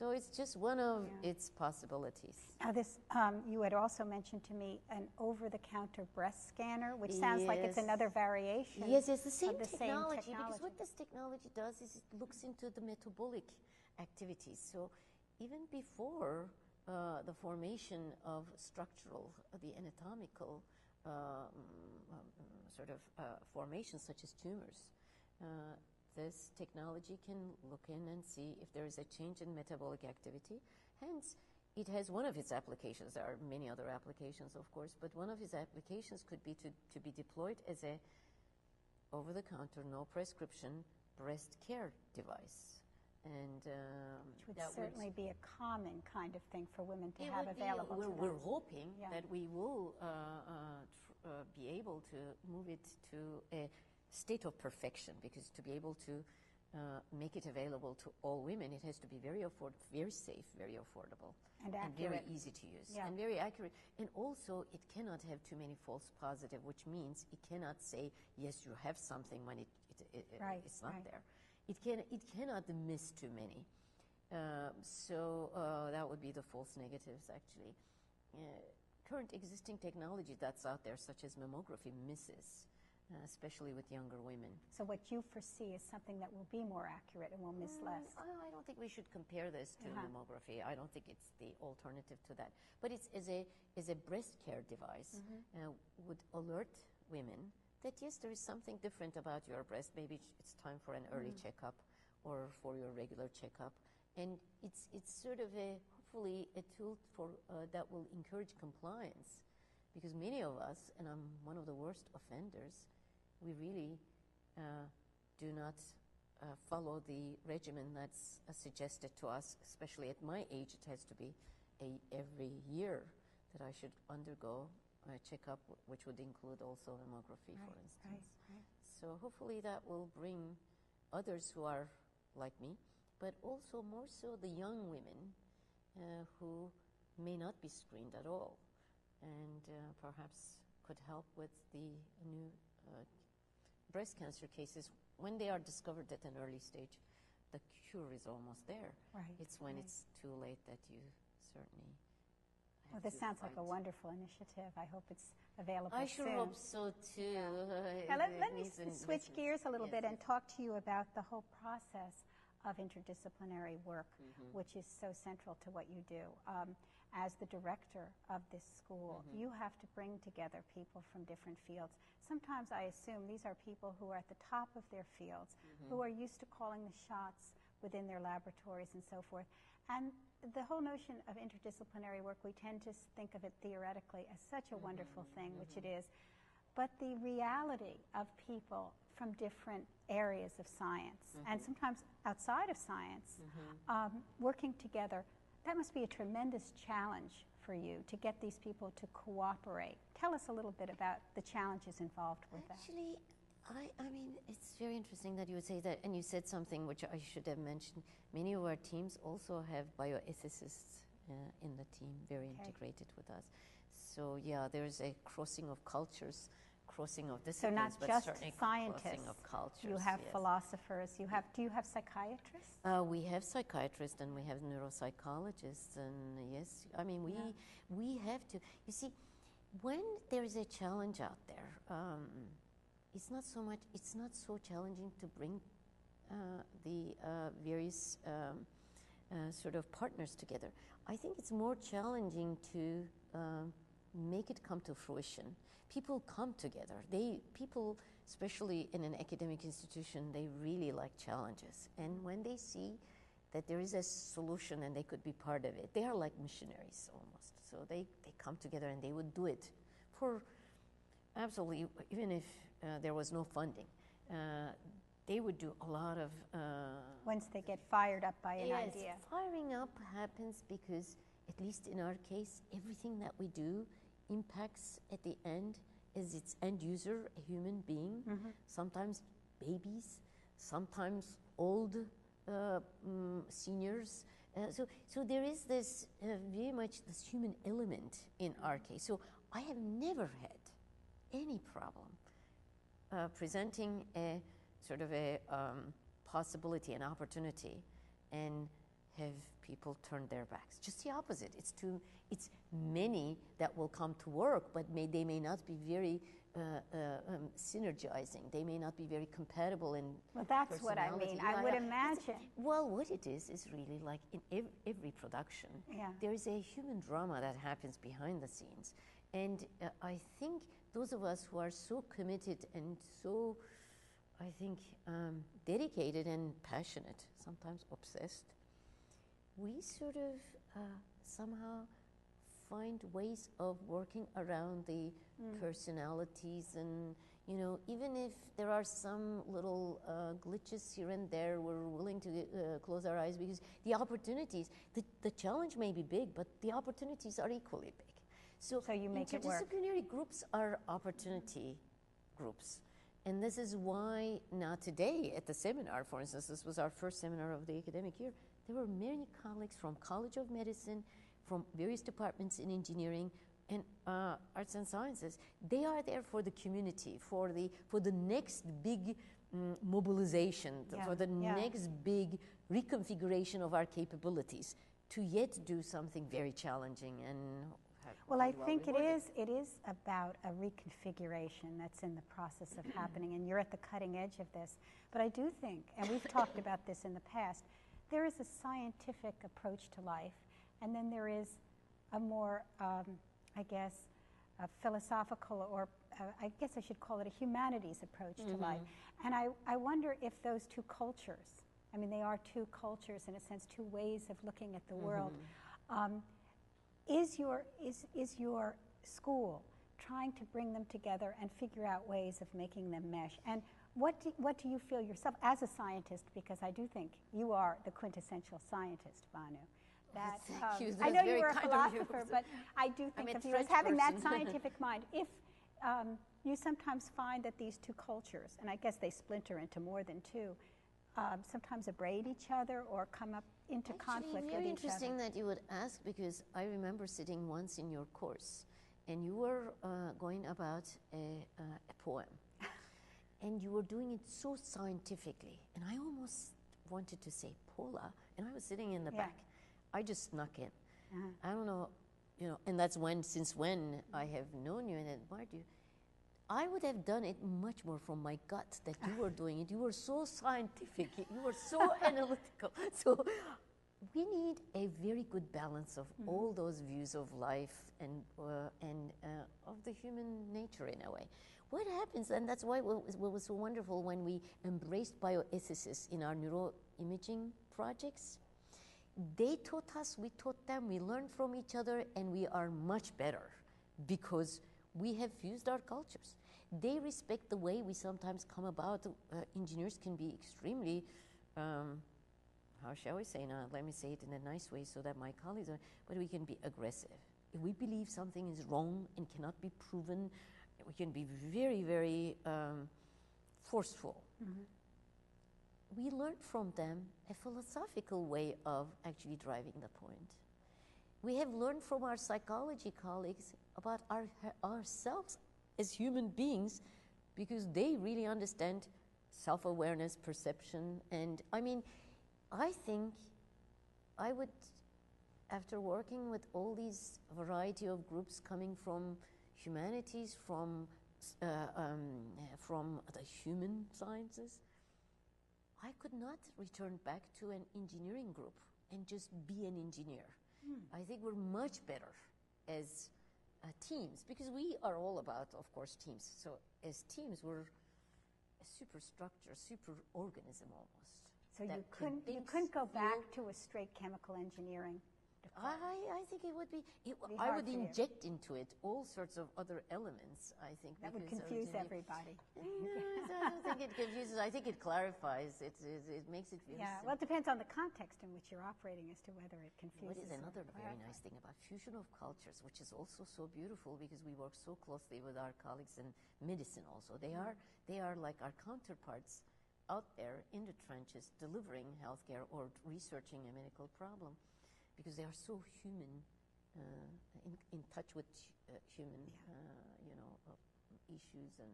So it's just one of its possibilities. Now this, you had also mentioned to me an over-the-counter breast scanner, which sounds like it's another variation. Yes, it's the same same technology, technology. because what this technology does is it looks into the metabolic activities. So even before the formation of structural, the anatomical sort of formations such as tumors, this technology can look in and see if there is a change in metabolic activity. Hence, it has one of its applications. There are many other applications, of course, but one of its applications could be to be deployed as a over-the-counter, no prescription breast care device. And which would certainly be a common kind of thing for women to have available to them. We're hoping that we will be able to move it to a state of perfection, because to be able to make it available to all women, it has to be very very safe, very affordable, and very easy to use, and very accurate. And also, it cannot have too many false positives, which means it cannot say, yes, you have something when it's not there. It cannot miss too many. So that would be the false negatives, actually. Current existing technology that's out there, such as mammography, misses, especially with younger women. So what you foresee is something that will be more accurate and will miss less? I don't think we should compare this to mammography. I don't think it's the alternative to that. But it's as a breast care device, would alert women that yes, there is something different about your breast. Maybe it's time for an early checkup or for your regular checkup. And it's sort of hopefully a tool for that will encourage compliance, because many of us, and I'm one of the worst offenders, we really do not follow the regimen that's suggested to us. Especially at my age, it has to be every year that I should undergo a checkup, which would include also mammography, for instance. So hopefully that will bring others who are like me, but also more so the young women who may not be screened at all, and perhaps could help with the new breast cancer cases. When they are discovered at an early stage, the cure is almost there. It's when it's too late that you certainly Well, this sounds like a wonderful initiative. I hope it's available soon. I sure hope so, too. Now, let me switch gears a little bit and talk to you about the whole process of interdisciplinary work, which is so central to what you do. As the director of this school, you have to bring together people from different fields. Sometimes I assume these are people who are at the top of their fields, who are used to calling the shots within their laboratories and so forth. And the whole notion of interdisciplinary work, we tend to think of it theoretically as such a wonderful thing, which it is. But the reality of people from different areas of science, and sometimes outside of science, working together, that must be a tremendous challenge for you to get these people to cooperate. Tell us a little bit about the challenges involved with that. Actually, I mean, it's very interesting that you would say that, and you said something which I should have mentioned. Many of our teams also have bioethicists in the team, very integrated with us. So yeah, there's a crossing of cultures, crossing of disciplines, so not just certainly scientists. Crossing of cultures. You have philosophers. You have. Do you have psychiatrists? We have psychiatrists and we have neuropsychologists, and yes, I mean we have to. You see, when there is a challenge out there, it's not so challenging to bring the various sort of partners together. I think it's more challenging to make it come to fruition. People come together. People, especially in an academic institution, they really like challenges. And when they see that there is a solution and they could be part of it, they are like missionaries almost. So they come together and they would do it for absolutely, even if there was no funding. They would do a lot of... Once they get fired up by an idea. Firing up happens because, at least in our case, everything that we do impacts at the end is its end user, a human being, sometimes babies, sometimes old seniors. So there is this very much this human element in our case. So I have never had any problem presenting a sort of a possibility, an opportunity, and have people turn their backs. Just the opposite. It's many that will come to work, but they may not be very synergizing. They may not be very compatible in Well, that's what I mean. I would imagine. Well, what it is really like in every production, there is a human drama that happens behind the scenes. And I think those of us who are so committed and so, I think, dedicated and passionate, sometimes obsessed, we sort of somehow find ways of working around the personalities, and even if there are some little glitches here and there, we're willing to close our eyes, because the opportunities, the challenge may be big, but the opportunities are equally big. So you make it work. Interdisciplinary groups are opportunity groups. And this is why now today at the seminar, for instance, this was our first seminar of the academic year, there were many colleagues from College of Medicine, from various departments in engineering and arts and sciences. They are there for the community, for the next big mobilization, for the next big reconfiguration of our capabilities to yet do something very challenging and well, I think it is about a reconfiguration that's in the process of happening, and you're at the cutting edge of this. But I do think, and we've talked about this in the past, there is a scientific approach to life, and then there is a more, I guess, a philosophical, or I guess I should call it a humanities approach to life. And I wonder if those two cultures, I mean, they are two cultures in a sense, two ways of looking at the world. Is your school trying to bring them together and figure out ways of making them mesh? And what do you feel yourself as a scientist, because I do think you are the quintessential scientist, Banu. That, I know you were a philosopher, but I do think of you as having that scientific mind. If you sometimes find that these two cultures, and I guess they splinter into more than two, sometimes abrade each other or come up into conflict with each other. Very interesting that you would ask, because I remember sitting once in your course, and you were going about a poem, and you were doing it so scientifically, and I almost wanted to say Paula, and I was sitting in the back. I just snuck in. I don't know, and that's since when I have known you and admired you. I would have done it much more from my gut that you were doing it. You were so scientific. You were so analytical. So we need a very good balance of all those views of life and of the human nature in a way. What happens, and that's why what was so wonderful when we embraced bioethicists in our neuroimaging projects, they taught us, we taught them, we learned from each other, and we are much better because we have fused our cultures. They respect the way we sometimes come about. Engineers can be extremely, how shall we say now? Let me say it in a nice way so that my colleagues are, but we can be aggressive. If we believe something is wrong and cannot be proven, we can be very, very forceful. We learned from them a philosophical way of actually driving the point. We have learned from our psychology colleagues about ourselves as human beings, because they really understand self-awareness, perception, and I mean, I think I would, after working with all these variety of groups coming from humanities, from the human sciences, I could not return back to an engineering group and just be an engineer. I think we're much better as teams, because we are all about, of course, teams. So as teams, we're a superstructure, super organism almost. So you couldn't go back to a straight chemical engineering department. I think it would be, I would inject into it all sorts of other elements, I think. That would confuse everybody. No, I don't think it confuses. I think it clarifies. It makes it very simple. Well, it depends on the context in which you're operating as to whether it confuses. What is another very nice thing about fusion of cultures, which is also so beautiful because we work so closely with our colleagues in medicine also. They are like our counterparts out there in the trenches delivering healthcare or researching a medical problem, because they are so human, in touch with human, issues and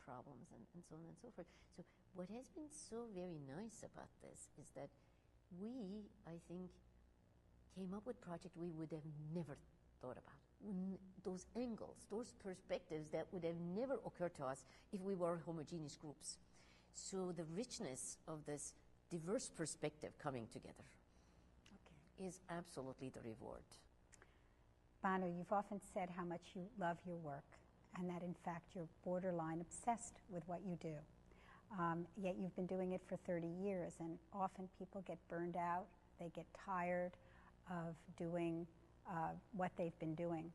problems and so on and so forth. So what has been so very nice about this is that we, I think, came up with projects we would have never thought about. Those angles, those perspectives that would have never occurred to us if we were homogeneous groups. So the richness of this diverse perspective coming together is absolutely the reward. Banu, you've often said how much you love your work and that in fact you're borderline obsessed with what you do. Yet you've been doing it for 30 years, and often people get burned out, they get tired of doing what they've been doing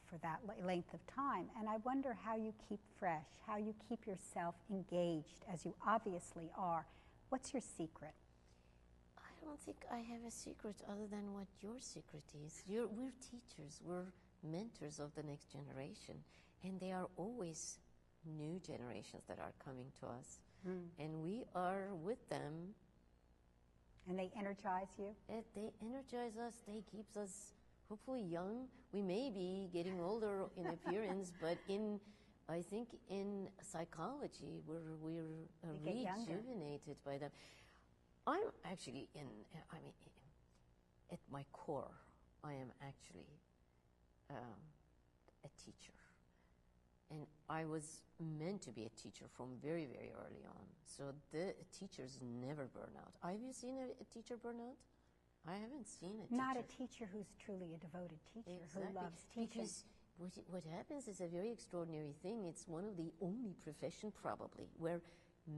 for that length of time. And I wonder how you keep fresh, how you keep yourself engaged, as you obviously are. What's your secret? I don't think I have a secret other than what your secret is. We're teachers, we're mentors of the next generation, and there are always new generations that are coming to us, and we are with them. And they energize you? They energize us, they keep us hopefully young. We may be getting older in appearance, but I think in psychology, we're rejuvenated by them. I'm actually at my core, I am actually a teacher. And I was meant to be a teacher from very, very early on. So the teachers never burn out. Have you seen a teacher burn out? I haven't seen a teacher. Not a teacher who's truly a devoted teacher, who loves teaching. Because what happens is a very extraordinary thing. It's one of the only profession probably where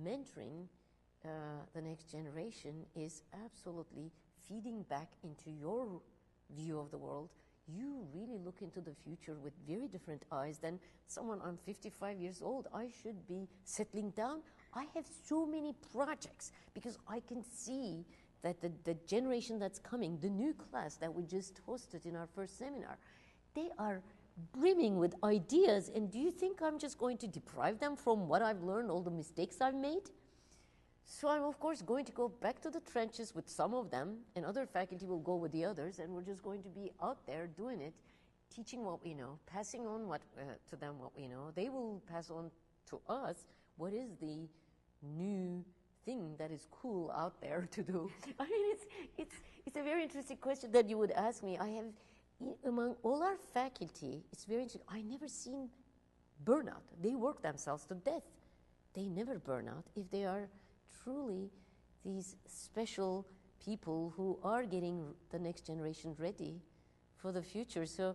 mentoring the next generation is absolutely feeding back into your view of the world. You really look into the future with very different eyes than someone. I'm 55 years old. I should be settling down. I have so many projects because I can see that the generation that's coming, the new class that we just hosted in our first seminar, they are brimming with ideas. And do you think I'm just going to deprive them from what I've learned, all the mistakes I've made? So I'm, of course, going to go back to the trenches with some of them, and other faculty will go with the others, and we're just going to be out there doing it, teaching what we know, passing on to them what we know. They will pass on to us what is the new thing that is cool out there to do. I mean, it's a very interesting question that you would ask me. I have, among all our faculty, it's very interesting. I never seen burnout. They work themselves to death. They never burn out if they are truly these special people who are getting the next generation ready for the future. So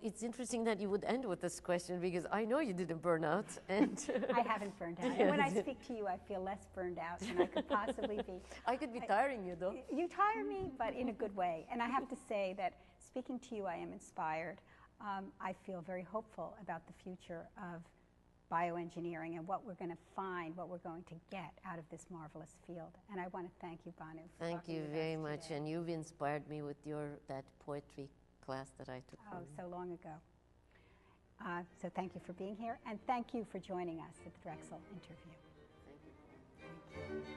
it's interesting that you would end with this question, because I know you didn't burn out. And I haven't burned out. And when I speak to you, I feel less burned out than I could possibly be. I could be tiring you, though. You tire me, but in a good way. And I have to say that speaking to you, I am inspired. I feel very hopeful about the future of bioengineering and what we're going to find, what we're going to get out of this marvelous field. And I want to thank you, Banu, for Thank you very much. Today. And you've inspired me with that poetry class that I took. Oh, so long ago. So thank you for being here, and thank you for joining us at the Drexel interview. Thank you.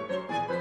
Thank you.